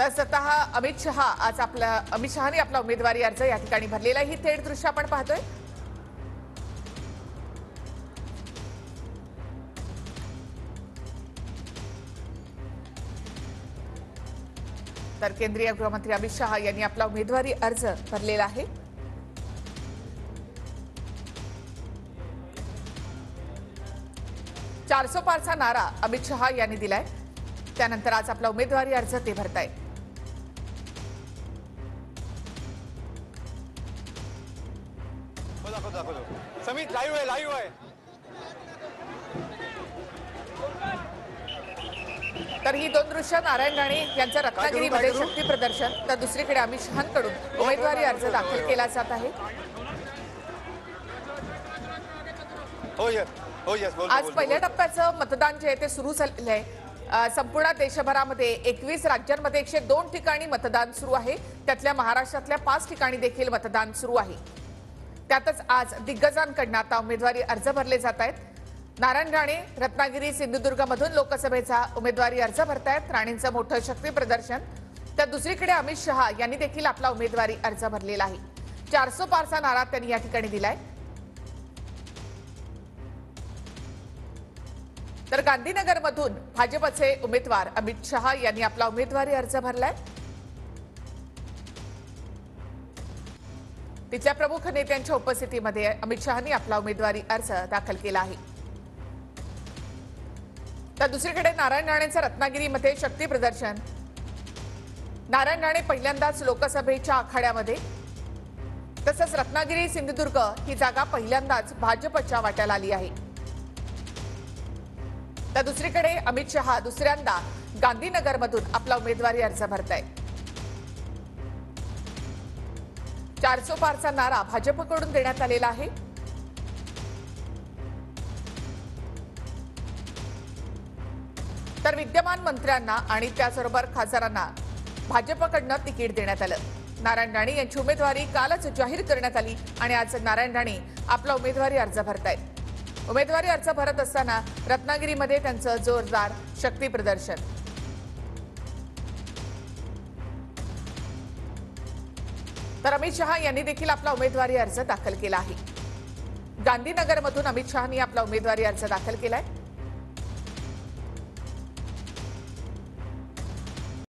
तर स्वतः अमित शहाने आपला उमेदवारी अर्ज या ठिकाणी भरलेला ही थेट दृश्य आपण पाहतोय। तर केंद्रीय गृहमंत्री अमित शहा यांनी आपला उमेदवारी अर्ज भरलेला आहे। चारसो पारचा नारा अमित शहा यांनी दिलाय। त्यानंतर आज आपला उमेदवारी अर्ज ते भरतायत। समित लाईव्ह आहे तर ही दोन दृश्य नारायण राणे यांचं रत्नागिरीमध्ये शक्ती प्रदर्शन, तर दुसरीकडे अमित शहांकडून उमेदवारी अर्ज दाखल केला जात आहे। आज पहिल्या टप्प्याचं मतदान जे आहे ते सुरू झालेलं आहे। संपूर्ण देशभरामध्ये 21 राज्यांमध्ये 102 ठिकाणी मतदान सुरू आहे। त्यातल्या महाराष्ट्रातल्या 5 ठिकाणी देखील मतदान सुरू आहे। त्यातच आज दिग्गजांकडून आता उमेदवारी अर्ज भरले जात आहेत। नारायण राणे रत्नागिरी सिंधुदुर्गमधून लोकसभेचा उमेदवारी अर्ज भरतायत। राणेंचं मोठं शक्ती प्रदर्शन, तर दुसरीकडे अमित शहा यांनी देखील आपला उमेदवारी अर्ज भरलेला आहे। 400 पारचा नारा त्यांनी या ठिकाणी दिलाय। तर गांधीनगरमधून भाजपचे उमेदवार अमित शहा यांनी आपला उमेदवारी अर्ज भरलाय। तिथल्या प्रमुख नेत्यांच्या उपस्थितीमध्ये अमित शहानी आपला उमेदवारी अर्ज दाखल केला आहे। तर दुसरीकडे नारायण राणेंचं रत्नागिरीमध्ये शक्ती प्रदर्शन। नारायण राणे पहिल्यांदाच लोकसभेच्या आखाड्यामध्ये, तसंच रत्नागिरी सिंधुदुर्ग ही जागा पहिल्यांदाच भाजपच्या वाट्याला आली आहे। तर दुसरीकडे अमित शहा दुसऱ्यांदा गांधीनगरमधून आपला उमेदवारी अर्ज भरतायत। 400 पारचा नारा भाजपकडून देण्यात आलेला आहे। तर विद्यमान मंत्र्यांना आणि त्याचबरोबर खासदारांना भाजपकडून तिकीट देण्यात आलं। नारायण राणे यांची उमेदवारी कालच जाहीर करण्यात आली आणि आज नारायण राणे आपला उमेदवारी अर्ज भरतायत। उमेदवारी अर्ज भरत असताना रत्नागिरीमध्ये त्यांचं जोरदार शक्ती प्रदर्शन। तर अमित शहा यांनी देखील आपला उमेदवारी अर्ज दाखल केला आहे। गांधीनगरमधून अमित शहानी आपला उमेदवारी अर्ज दाखल केलाय।